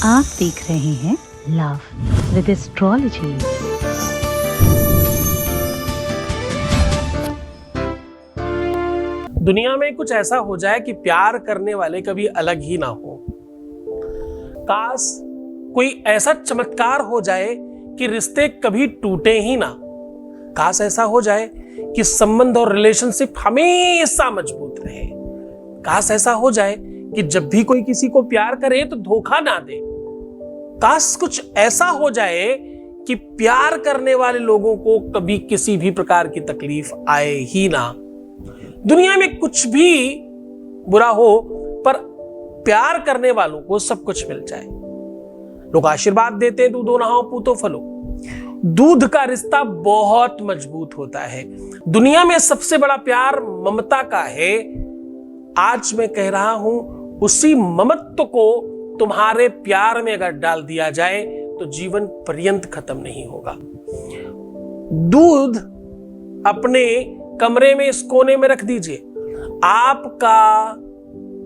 आप देख रहे हैं लव विद एस्ट्रोलॉजी। दुनिया में कुछ ऐसा हो जाए कि प्यार करने वाले कभी अलग ही ना हो। काश कोई ऐसा चमत्कार हो जाए कि रिश्ते कभी टूटे ही ना। काश ऐसा हो जाए कि संबंध और रिलेशनशिप हमेशा मजबूत रहे। काश ऐसा हो जाए कि जब भी कोई किसी को प्यार करे तो धोखा ना दे। काश कुछ ऐसा हो जाए कि प्यार करने वाले लोगों को कभी किसी भी प्रकार की तकलीफ आए ही ना। दुनिया में कुछ भी बुरा हो पर प्यार करने वालों को सब कुछ मिल जाए। लोग आशीर्वाद देते हैं, दूधो नहाओ पूतो फलो। दूध का रिश्ता बहुत मजबूत होता है। दुनिया में सबसे बड़ा प्यार ममता का है। आज मैं कह रहा हूं, उसी ममत्व को तुम्हारे प्यार में अगर डाल दिया जाए तो जीवन पर्यंत खत्म नहीं होगा। दूध अपने कमरे में इस कोने में रख दीजिए। आपका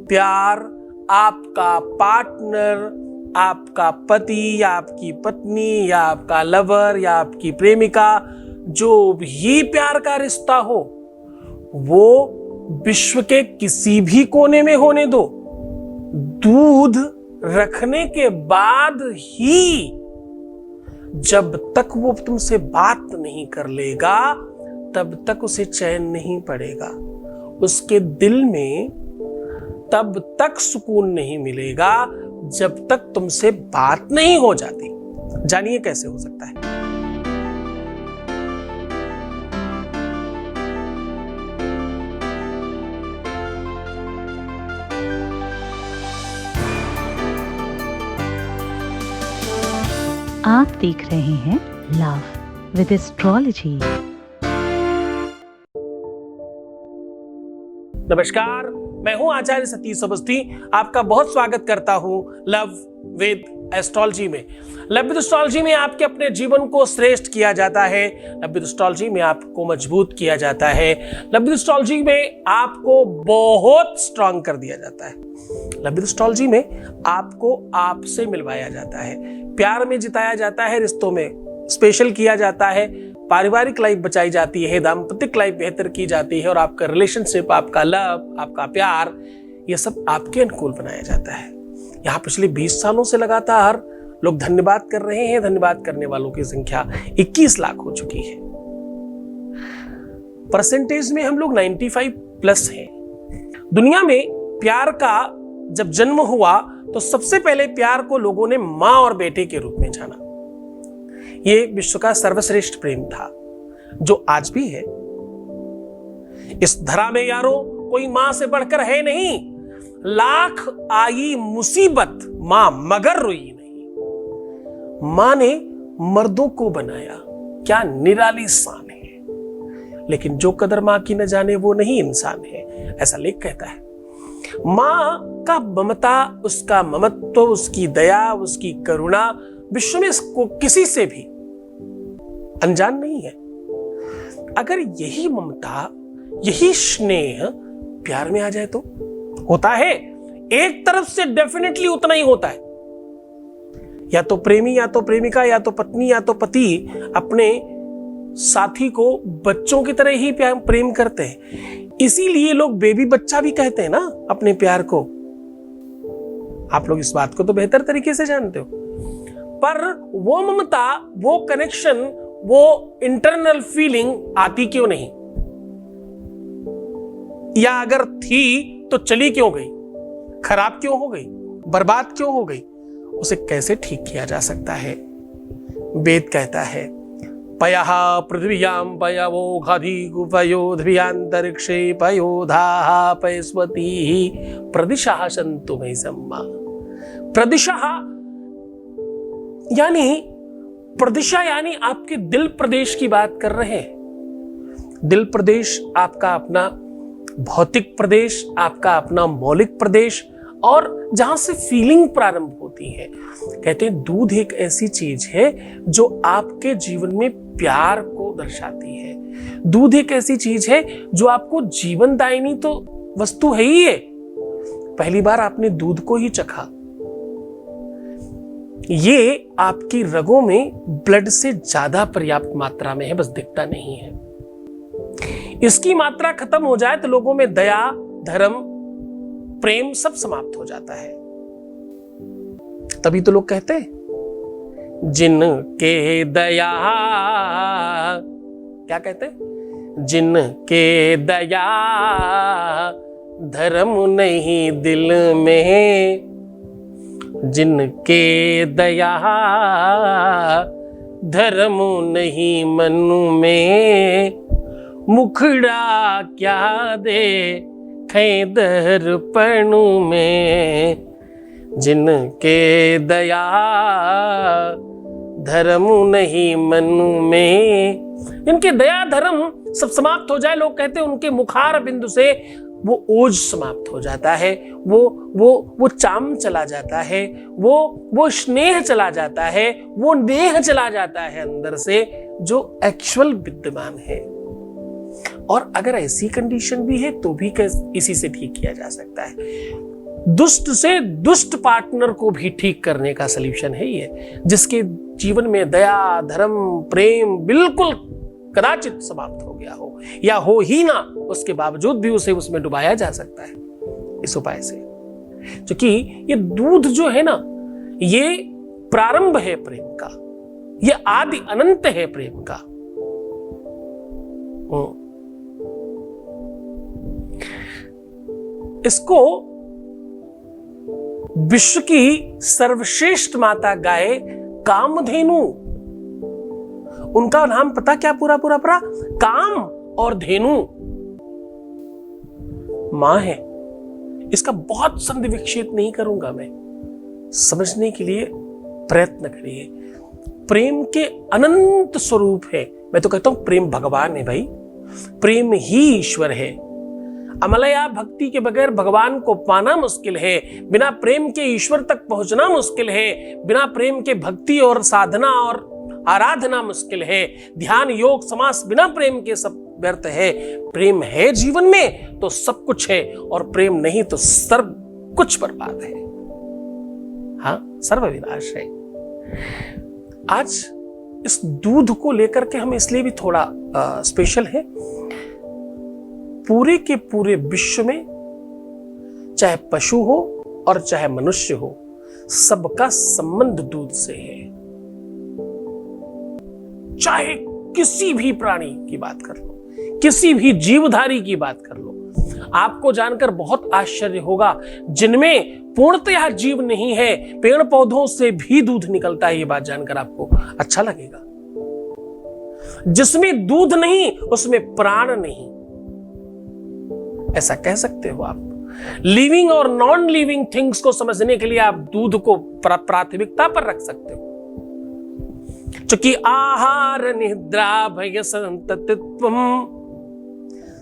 प्यार, आपका पार्टनर, आपका पति या आपकी पत्नी या आपका लवर या आपकी प्रेमिका, जो भी प्यार का रिश्ता हो, वो विश्व के किसी भी कोने में होने दो। दूध रखने के बाद ही जब तक वो तुमसे बात नहीं कर लेगा तब तक उसे चैन नहीं पड़ेगा। उसके दिल में तब तक सुकून नहीं मिलेगा जब तक तुमसे बात नहीं हो जाती। जानिए कैसे हो सकता है। आप देख रहे हैं लव विद एस्ट्रोलॉजी। नमस्कार, मैं हूं आचार्य सतीश अवस्थी। आपका बहुत स्वागत करता हूं लव विद एस्ट्रोलॉजी में। लव विद एस्ट्रोलॉजी में आपके अपने जीवन को श्रेष्ठ किया जाता है। लव विद एस्ट्रोलॉजी में आपको मजबूत किया जाता है। लव विद एस्ट्रोलॉजी में आपको बहुत स्ट्रांग कर दिया जाता है। लव विद एस्ट्रोलॉजी में आपको आपसे मिलवाया जाता है, प्यार में जिताया जाता है, रिश्तों में स्पेशल किया जाता है, पारिवारिक लाइफ बचाई जाती है, दाम्पत्य लाइफ बेहतर की जाती है और आपका रिलेशनशिप, आपका लव, आपका प्यार, ये सब आपके अनुकूल बनाया जाता है। यहाँ पिछले 20 सालों से लगातार लोग धन्यवाद कर रहे हैं। धन्यवाद करने वालों की संख्या 21 लाख हो चुकी है। परसेंटेज में हम लोग 95+ हैं। दुनिया में प्यार का जब जन्म हुआ तो सबसे पहले प्यार को लोगों ने मां और बेटे के रूप में जाना। ये विश्व का सर्वश्रेष्ठ प्रेम था जो आज भी है। इस धरा में यारो कोई मां से बढ़कर है नहीं। लाख आई मुसीबत मां मगर रोई नहीं। मां ने मर्दों को बनाया, क्या निराली शान है। लेकिन जो कदर मां की न जाने वो नहीं इंसान है, ऐसा लेख कहता है। मां का ममता, उसका ममत्व, उसकी दया, उसकी करुणा विश्व में किसी से भी अनजान नहीं है। अगर यही ममता, यही स्नेह प्यार में आ जाए तो होता है। एक तरफ से डेफिनेटली उतना ही होता है। या तो प्रेमी, या तो प्रेमिका, या तो पत्नी, या तो पति अपने साथी को बच्चों की तरह ही प्रेम करते हैं। इसीलिए लोग बेबी बच्चा भी कहते हैं ना अपने प्यार को। आप लोग इस बात को तो बेहतर तरीके से जानते हो। पर वो ममता, वो कनेक्शन, वो इंटरनल फीलिंग आती क्यों नहीं? या अगर थी तो चली क्यों गई? खराब क्यों हो गई? बर्बाद क्यों हो गई? उसे कैसे ठीक किया जा सकता है? वेद कहता है, पयः पृथिव्यां पयवो घधिगुपयोध्यान्तरिक्षे पयोधाः पयस्वतीः प्रदिशः सन्तु मयि सम्मा। प्रदिशः यानी प्रदिशा, यानी आपके दिल प्रदेश की बात कर रहे हैं। दिल प्रदेश आपका अपना भौतिक प्रदेश, आपका अपना मौलिक प्रदेश, और जहां से फीलिंग प्रारंभ होती है। कहते हैं दूध एक ऐसी चीज है जो आपके जीवन में प्यार को दर्शाती है। दूध एक ऐसी चीज है जो आपको जीवन दायिनी तो वस्तु है ही है। पहली बार आपने दूध को ही चखा, ये आपकी रगों में ब्लड से ज्यादा पर्याप्त मात्रा में है, बस दिखता नहीं है। इसकी मात्रा खत्म हो जाए तो लोगों में दया, धर्म, प्रेम सब समाप्त हो जाता है। तभी तो लोग कहते हैं जिनके दया, क्या कहते हैं, जिनके दया धर्म नहीं दिल में, जिनके दया धर्म नहीं मन में, मुखड़ा क्या दे दर्पण में, जिनके दया धर्म नहीं मन में। इनके दया धर्म सब समाप्त हो जाए, लोग कहते हैं उनके मुखार बिंदु से वो ओज समाप्त हो जाता है, वो चाम चला जाता है, वो स्नेह चला जाता है, वो नेह चला जाता है अंदर से जो एक्चुअल विद्यमान है। और अगर ऐसी कंडीशन भी है तो भी इसी से ठीक किया जा सकता है। दुष्ट से दुष्ट पार्टनर को भी ठीक करने का सलूशन है ये, जिसके जीवन में दया, धर्म, प्रेम बिल्कुल कदाचित समाप्त हो गया हो या हो ही ना, उसके बावजूद भी उसे उसमें डुबाया जा सकता है इस उपाय से। क्योंकि ये दूध जो है ना, ये प्रारंभ है प्रेम का, ये आदि अनंत है प्रेम का। इसको विश्व की सर्वश्रेष्ठ माता गाय कामधेनु, उनका नाम पता क्या पूरा काम और धेनु मां है। इसका बहुत संधि विक्षेप नहीं करूंगा मैं, समझने के लिए प्रयत्न करिए। प्रेम के अनंत स्वरूप है। मैं तो कहता हूं प्रेम भगवान है भाई, प्रेम ही ईश्वर है। अमलया भक्ति के बगैर भगवान को पाना मुश्किल है, बिना प्रेम के ईश्वर तक पहुंचना मुश्किल है, बिना प्रेम के भक्ति और साधना और आराधना मुश्किल है। ध्यान, योग, समास बिना प्रेम के सब व्यर्थ है। प्रेम है जीवन में तो सब कुछ है, और प्रेम नहीं तो सर्व कुछ बर्बाद है। हाँ, सर्व विनाश है। आज इस दूध को लेकर के हम इसलिए भी थोड़ा स्पेशल है। पूरे के पूरे विश्व में चाहे पशु हो और चाहे मनुष्य हो, सबका संबंध दूध से है। चाहे किसी भी प्राणी की बात कर लो, किसी भी जीवधारी की बात कर लो, आपको जानकर बहुत आश्चर्य होगा, जिनमें पूर्णतया जीव नहीं है, पेड़ पौधों से भी दूध निकलता है। ये बात जानकर आपको अच्छा लगेगा। जिसमें दूध नहीं उसमें प्राण नहीं, ऐसा कह सकते हो आप। लिविंग और नॉन लिविंग थिंग्स को समझने के लिए आप दूध को प्राथमिकता पर रख सकते हो। क्योंकि आहार निद्रा भय संततित्वम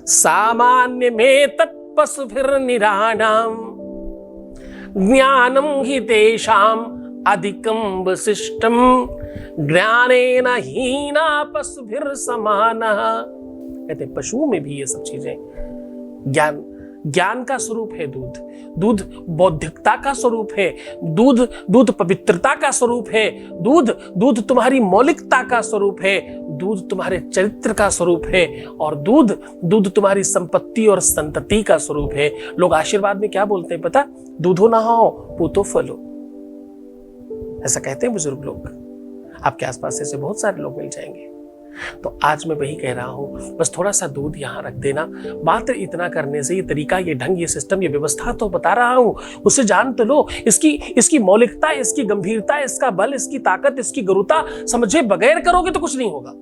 सामान्य में तत्पशुभिर निराणाम ज्ञानम हि तेषाम अधिकम वशिष्टम ज्ञानेन हीना पशुभिर समानः। कहते पशुओं में भी ये सब चीजें, ज्ञान का स्वरूप है दूध। दूध बौद्धिकता का स्वरूप है। दूध पवित्रता का स्वरूप है। दूध तुम्हारी मौलिकता का स्वरूप है। दूध तुम्हारे चरित्र का स्वरूप है। और दूध तुम्हारी संपत्ति और संतति का स्वरूप है। लोग आशीर्वाद में क्या बोलते हैं पता? दूधो नहाओ पूतो फलो, ऐसा कहते हैं बुजुर्ग लोग। आपके आसपास ऐसे बहुत सारे लोग मिल जाएंगे। तो आज मैं वही कह रहा हूं, बस थोड़ा सा दूध यहां रख देना। मात्र इतना करने से, ये तरीका, ये ढंग, ये सिस्टम, ये व्यवस्था तो बता रहा हूं, उसे जान तो लो। इसकी मौलिकता, इसकी गंभीरता, इसका बल, इसकी ताकत, इसकी गुरुता समझे बगैर करोगे तो कुछ नहीं होगा।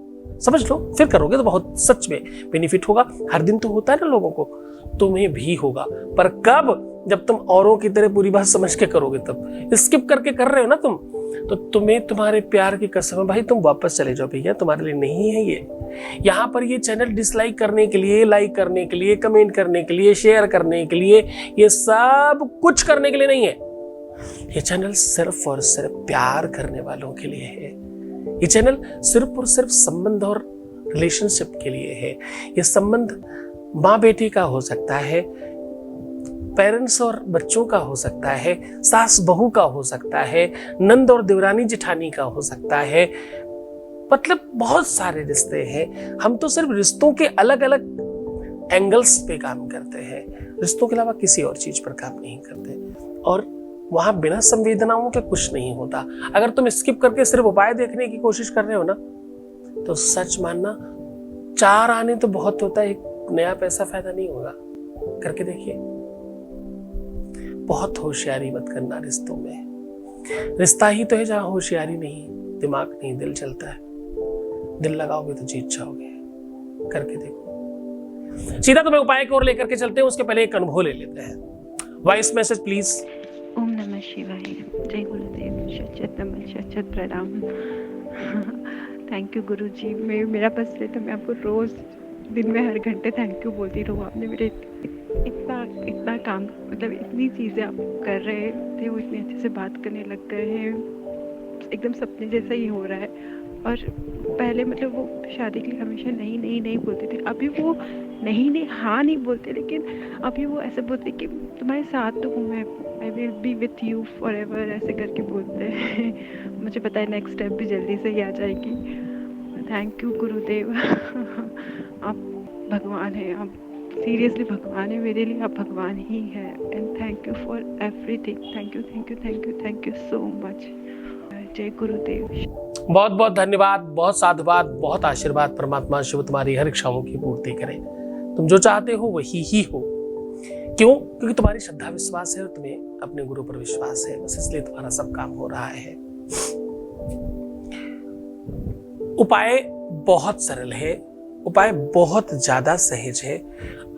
समझ लो, फिर करोगे तो बहुत सच में बेनिफिट होगा। हर दिन तो होता है ना लोगों को, तुम्हें भी होगा, पर कब? जब तुम औरों की तरह पूरी बात समझ के करोगे तब। स्किप करके कर रहे हो ना तुम, तो तुम्हें तुम्हारे प्यार की कसम है भाई, तुम वापस चले जाओ भैया, तुम्हारे लिए नहीं है ये। यहाँ पर ये चैनल डिसलाइक करने के लिए, लाइक करने के लिए, कमेंट करने के लिए, शेयर करने के लिए, ये सब कुछ करने के लिए नहीं है। ये चैनल सिर्फ और सिर्फ प्यार करने वालों के लिए है। ये चैनल सिर्फ और सिर्फ संबंध और रिलेशनशिप के लिए है। ये संबंध माँ बेटी का हो सकता है, पेरेंट्स और बच्चों का हो सकता है, सास बहू का हो सकता है, नंद और देवरानी जेठानी का हो सकता है, मतलब बहुत सारे रिश्ते हैं। हम तो सिर्फ रिश्तों के अलग अलग एंगल्स पे काम करते हैं, रिश्तों के अलावा किसी और चीज पर काम नहीं करते। और वहां बिना संवेदनाओं के कुछ नहीं होता। अगर तुम स्किप करके सिर्फ उपाय देखने की कोशिश कर रहे हो ना, तो सच मानना 4 आने तो बहुत होता है, एक नया पैसा फायदा नहीं होगा। करके देखिए। बहुत होशियारी मत करना रिश्तों में। रिश्ता ही तो है जहां होशियारी नहीं, दिमाग नहीं, दिल चलता है। दिल लगाओगे तो जीत जाओगे। करके देखो। सीधा तुम्हें उपाय की ओर लेकर के चलते हैं, उसके पहले एक अनुभव ले लेते हैं। Voice message please. ओम नमः शिवाय। जय गुरुदेव। शत नमः शत प्रणाम। थैंक यू गुरु जी। मेरा बस है तो मैं आपको रोज दिन में हर घंटे थैंक यू बोलती रहूँ। आपने मेरे इतना काम, मतलब इतनी चीज़ें आप कर रहे थे, वो इतने अच्छे से बात करने लग गए हैं, एकदम सपने जैसा ही हो रहा है। और पहले मतलब वो शादी के लिए हमेशा नहीं बोलते थे, अभी वो नहीं हाँ नहीं बोलते, लेकिन अभी वो ऐसे बोलते कि तुम्हारे साथ तो हूँ मैं, I will be with you for ever, ऐसे करके बोलते हैं। मुझे पता है नेक्स्ट स्टेप भी जल्दी से ही आ जाएगी। थैंक यू गुरुदेव। आप भगवान हैं, आप सीरियसली भगवान है मेरे लिए, आप भगवान ही हैं। And thank you for everything. Thank you so much. जय गुरुदेव। बहुत बहुत धन्यवाद, बहुत साधुवाद, बहुत आशीर्वाद। परमात्मा शिव तुम्हारी हर इच्छाओं की पूर्ति करे। तुम जो चाहते हो वही ही हो। क्यों? क्योंकि तुम्हारी श्रद्धा विश्वास है और तुम्हें अपने गुरु पर विश्वास है, बस इसलिए तुम्हारा सब काम हो रहा है। उपाय बहुत सरल है, उपाय बहुत ज्यादा सहज है।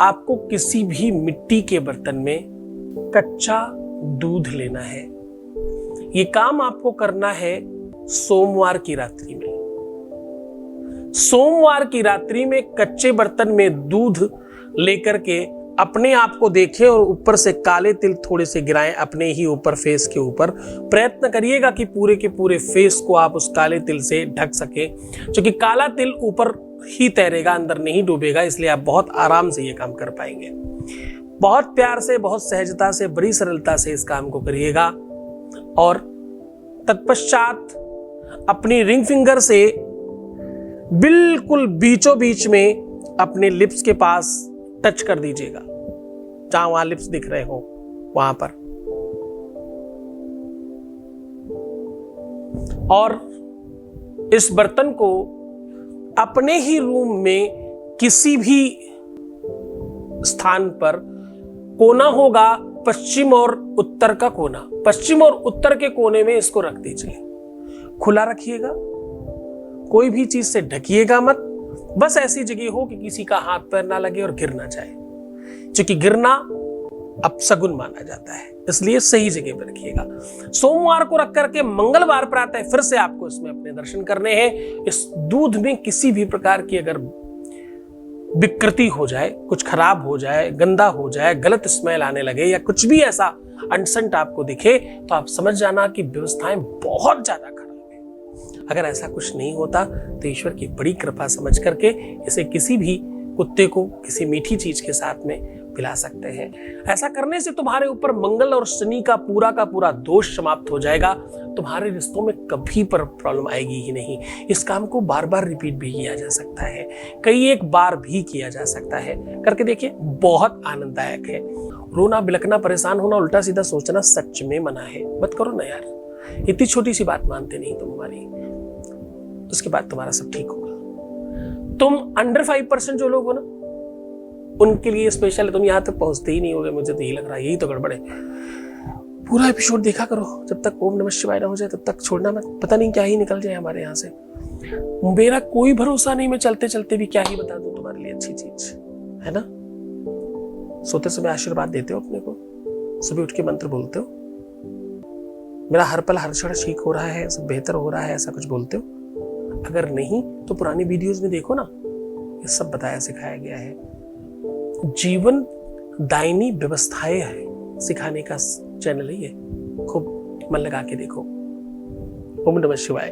आपको किसी भी मिट्टी के बर्तन में कच्चा दूध लेना है। ये काम आपको करना है सोमवार की रात्रि में। सोमवार की रात्रि में कच्चे बर्तन में दूध लेकर के अपने आप को देखें और ऊपर से काले तिल थोड़े से गिराएं अपने ही ऊपर, फेस के ऊपर। प्रयत्न करिएगा कि पूरे के पूरे फेस को आप उस काले तिल से ढक सके, क्योंकि काला तिल ऊपर ही तैरेगा, अंदर नहीं डूबेगा, इसलिए आप बहुत आराम से ये काम कर पाएंगे। बहुत प्यार से, बहुत सहजता से, बड़ी सरलता से इस काम को करिएगा। और तत्पश्चात अपनी रिंग फिंगर से बिल्कुल बीचों बीच में अपने लिप्स के पास टच कर दीजिएगा, जहां वहां लिप्स दिख रहे हो वहां पर। और इस बर्तन को अपने ही रूम में किसी भी स्थान पर, कोना होगा पश्चिम और उत्तर का कोना, पश्चिम और उत्तर के कोने में इसको रख दीजिए। खुला रखिएगा, कोई भी चीज से ढकिएगा मत। बस ऐसी जगह हो कि किसी का हाथ पैर ना लगे और गिर ना जाए, क्योंकि गिरना अपशगुन माना जाता है, इसलिए सही जगह पर रखिएगा। सोमवार को रख करके मंगलवार प्रातः फिर से आपको इसमें अपने दर्शन करने हैं। इस दूध में किसी भी प्रकार की अगर विकृति हो जाए, कुछ खराब हो जाए, गंदा हो जाए, गलत स्मेल आने लगे या कुछ भी ऐसा अनसंट आपको दिखे, तो आप समझ जाना कि व्यवस्थाएं बहुत ज्यादा खराब है। अगर ऐसा कुछ नहीं होता तो ईश्वर की बड़ी कृपा समझ करके इसे किसी भी कुत्ते को किसी मीठी चीज के साथ में पिला सकते हैं। ऐसा करने से तुम्हारे ऊपर मंगल और शनि का पूरा दोष समाप्त हो जाएगा। तुम्हारे रिश्तों में कभी पर प्रॉब्लम आएगी ही नहीं। इस काम को बार बार रिपीट भी किया जा सकता है, कई एक बार भी किया जा सकता है। करके देखिए, बहुत आनंददायक है। रोना, बिलखना, परेशान होना, उल्टा सीधा सोचना सच में मना है। मत करो ना यार, इतनी छोटी सी बात मानते नहीं तुम हमारी, उसके बाद तुम्हारा सब ठीक होगा। तुम अंडर 5% जो लोग हो ना, उनके लिए स्पेशल है। तुम यहां तक पहुंचते ही नहीं होगे, मुझे तो यही लग रहा है। यही तो गड़बड़ है। पूरा एपिसोड देखा करो, जब तक ओम नमः शिवाय ना हो जाए तब तक छोड़ना मत। पता नहीं क्या ही निकल जाए हमारे यहाँ से। मेरा कोई भरोसा नहीं, मैं चलते चलते भी क्या ही बता दूं तुम्हारे लिए अच्छी चीज, है ना। सोते समय आशीर्वाद देते हो अपने को, सुबह उठ के मंत्र बोलते हो, मेरा हर पल हर क्षण ठीक हो रहा है, सब बेहतर हो रहा है, ऐसा कुछ बोलते हो। अगर नहीं तो पुरानी वीडियोस में देखो ना, ये सब बताया सिखाया गया है। जीवन दायनी व्यवस्थाएं है सिखाने का चैनल है ये, खूब मन लगा के देखो। ओम नमः शिवाय।